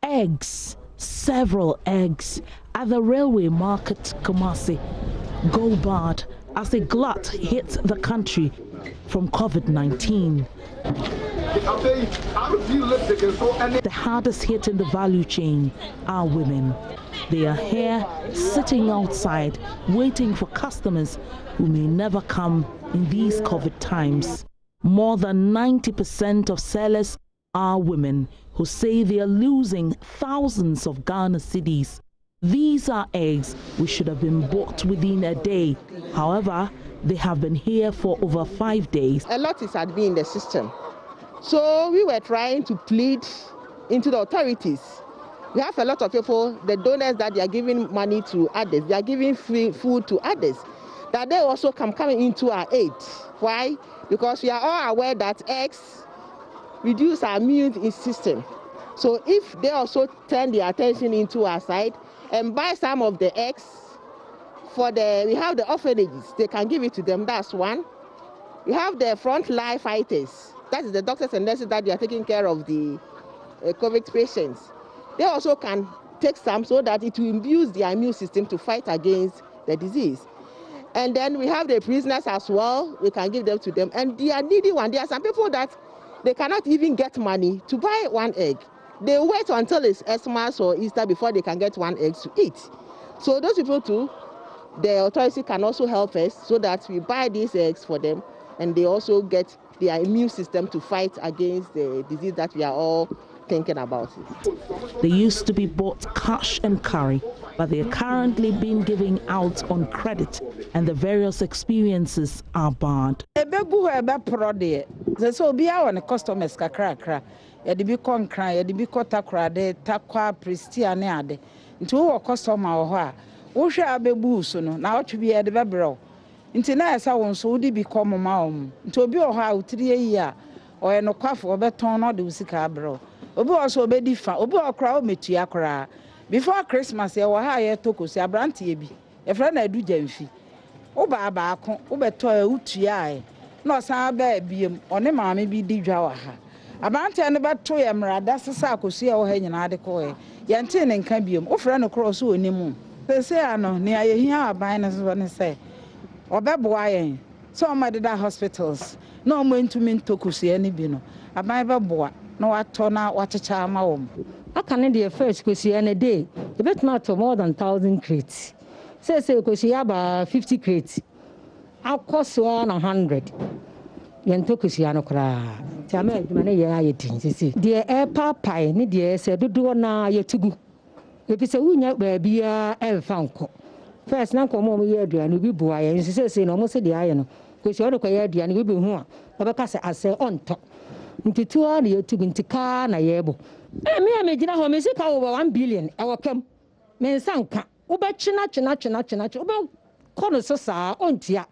Eggs, several eggs, at the railway market Kumasi go bad as a glut hits the country from COVID-19. The hardest hit in the value chain are women. They are here sitting outside waiting for customers who may never come in these COVID times. More than 90% of sellers are women who say they are losing thousands of Ghana cedis. These are eggs which should have been bought within a day. However, they have been here for over 5 days. A lot is had been in the system. So we were trying to plead into the authorities. We have a lot of people, the donors, that they are giving money to others, they are giving free food to others, that they also coming into our aid. Why? Because we are all aware that eggs reduce our immune system. So if they also turn their attention into our side and buy some of the eggs we have the orphanages, they can give it to them, that's one. We have the frontline fighters, that is the doctors and nurses that they are taking care of the COVID patients. They also can take some so that it will induce their immune system to fight against the disease. And then we have the prisoners as well, we can give them to them. And they are needy one. There are some people that they cannot even get money to buy one egg. They wait until it's Xmas or Easter before they can get one egg to eat. So those people too, the authority can also help us so that we buy these eggs for them and they also get their immune system to fight against the disease that we are all thinking about. They used to be bought cash and carry, but they are currently being given out on credit and the various experiences are bad. Wohwe abebu so no na otwe ya de bebrew nti na esa won so wodi bi kom ma om nti obi o ha utiri yi a oye no kwafo obeton no de usika abrew obi o so obedi fa obi o kra o metua kra before Christmas ye wo ha ye tokosi abrante ye bi e fra na adu jamfi wo ba ko wo beto utua ai na osan ba biem one maame bi di dwa wa ha abrante ne beto ye mrada sesa akosi e wo ha nyina de ko ye nte ne nka biem wo fra no cross onimu. Say ano ni aye hia aban na so ne say obeboa yen so o madeda hospitals na o ntumi ntokusi ani bi no aban beboa na wato na wachecha ma wo aka ne the first kosi an a day e betuma to more than 1,000 crates say kosi aba 50 crates akoso na 100 yen tokusi ano kra ti ama aduma ne ye aye tin sisi the air papai ne the say dodo na ye tugu. If it's a winya baby, found first, now come over here, and we be and she says, no, most of the iron, because you're the and we be who, because I say on top. Into 2 hours to into car, na yebo. Me, I made a home, is over 1 billion, our come. Men sanka, Uber chinach, about corners on tia.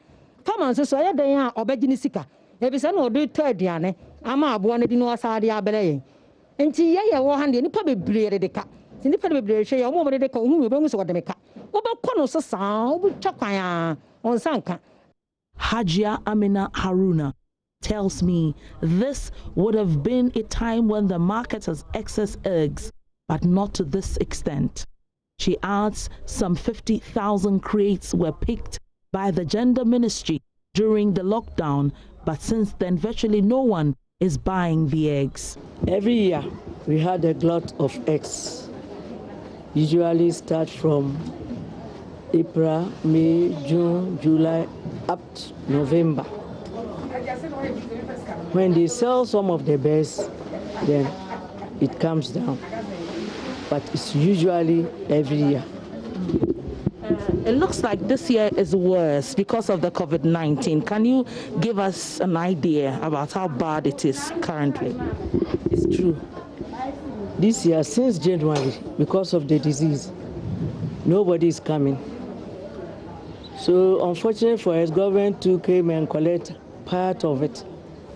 Come on, so I day are obeginisika. If it's an order third, Diane, I'm a one in Wasadia Belay. And tia, 100, and probably bleed the cat. In the celebration, your mother de call who belongs to what they make. About Conos sound, Chakaya on Sanka. Hajia Amina Haruna tells me this would have been a time when the market has excess eggs, but not to this extent. She adds some 50,000 crates were picked by the gender ministry during the lockdown, but since then virtually no one is buying the eggs. Every year we had a glut of eggs. Usually start from April, May, June, July, up to November. When they sell some of the best, then it comes down. But it's usually every year. It looks like this year is worse because of the COVID-19. Can you give us an idea about how bad it is currently? It's true. This year, since January, because of the disease, nobody is coming. So, unfortunately for us, government too came and collect part of it,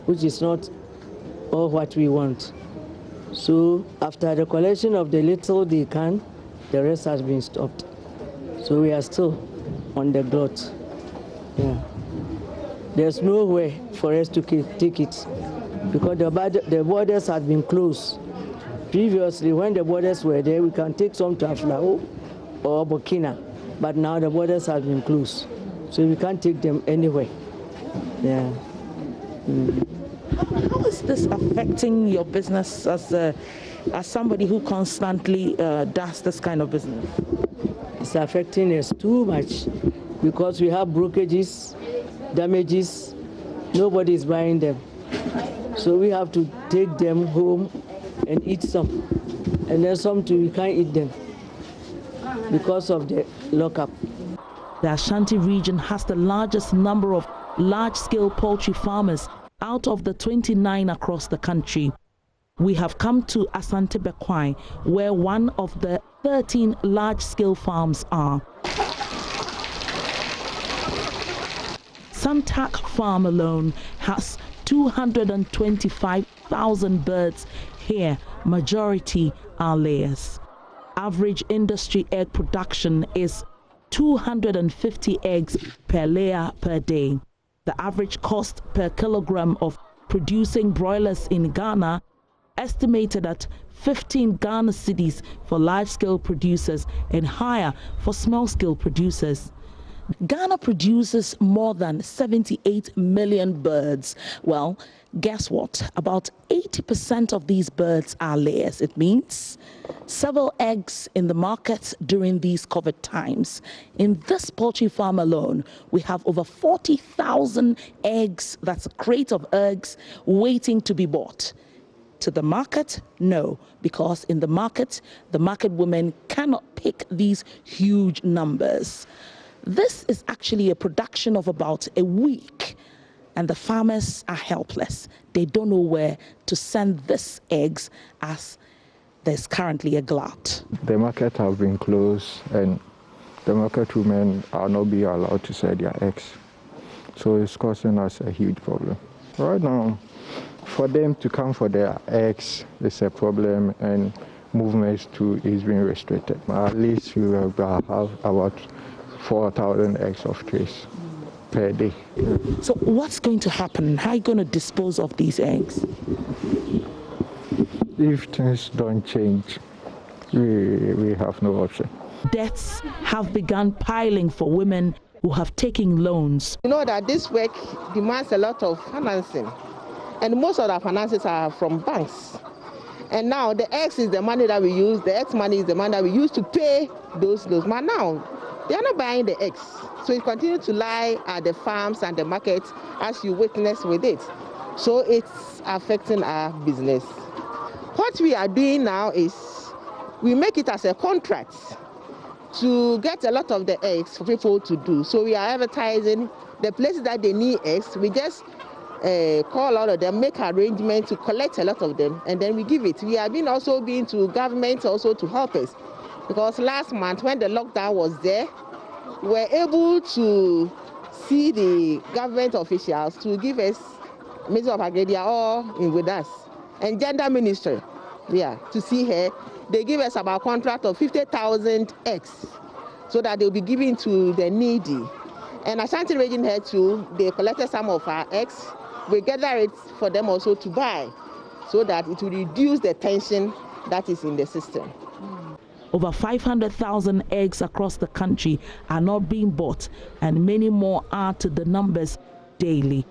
which is not all what we want. So, after the collection of the little they can, the rest has been stopped. So, we are still on the glut. Yeah. There's no way for us to take it because the borders have been closed. Previously, when the borders were there, we can take some to Aflao or Burkina, but now the borders have been closed, so we can't take them anywhere. Yeah. How is this affecting your business as somebody who constantly does this kind of business? It's affecting us too much because we have brokerages, damages, nobody is buying them. So we have to take them home and eat some. And then some too, we can't eat them because of the lockup. The Ashanti region has the largest number of large-scale poultry farmers out of the 29 across the country. We have come to Asante Bekwai, where one of the 13 large-scale farms are. Santak farm alone has 225,000 birds here. Majority are layers. Average industry egg production is 250 eggs per layer per day. The average cost per kilogram of producing broilers in Ghana estimated at 15 Ghana cedis for large-scale producers and higher for small-scale producers. Ghana produces more than 78 million birds. Well, guess what? About 80% of these birds are layers. It means several eggs in the market during these COVID times. In this poultry farm alone, we have over 40,000 eggs. That's a crate of eggs waiting to be bought. To the market? No, because in the market women cannot pick these huge numbers. This is actually a production of about a week, and the farmers are helpless. They don't know where to send these eggs as there's currently a glut. The market have been closed, and the market women are not being allowed to sell their eggs. So it's causing us a huge problem. Right now, for them to come for their eggs is a problem, and movements too is being restricted. At least we will have about 4,000 eggs of trays per day. So what's going to happen? How are you going to dispose of these eggs? If things don't change, we have no option. Debts have begun piling for women who have taken loans. You know that this work demands a lot of financing, and most of our finances are from banks. And now the eggs is the money that we use, the eggs money is the money that we use to pay those loans. But now, they are not buying the eggs. So it continues to lie at the farms and the markets as you witness with it. So it's affecting our business. What we are doing now is we make it as a contract to get a lot of the eggs for people to do. So we are advertising the places that they need eggs. We just call all of them, make arrangements to collect a lot of them, and then we give it. We have been also been to government also to help us. Because last month when the lockdown was there, we were able to see the government officials to give us Minister of Agri, they are all in with us. And Gender Ministry, to see her. They give us about a contract of 50,000 eggs so that they'll be given to the needy. And Ashanti region here too, they collected some of our eggs. We gather it for them also to buy so that it will reduce the tension that is in the system. Over 500,000 eggs across the country are not being bought, and many more add to the numbers daily.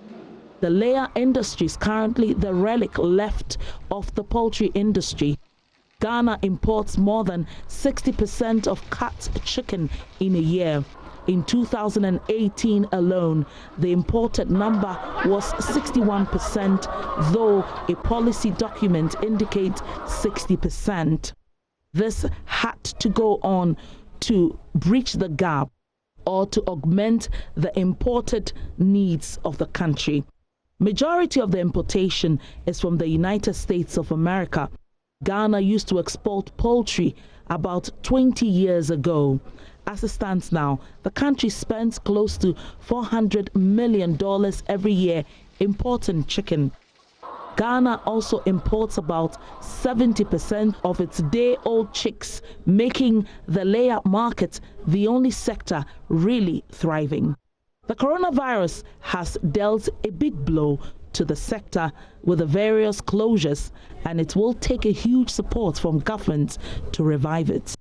The layer industry is currently the relic left of the poultry industry. Ghana imports more than 60% of cut chicken in a year. In 2018 alone, the imported number was 61%, though a policy document indicates 60%. This had to go on to bridge the gap or to augment the imported needs of the country. Majority of the importation is from the United States of America. Ghana used to export poultry about 20 years ago. As it stands now, the country spends close to $400 million every year importing chicken. Ghana also imports about 70% of its day-old chicks, making the layer market the only sector really thriving. The coronavirus has dealt a big blow to the sector with the various closures, and it will take a huge support from government to revive it.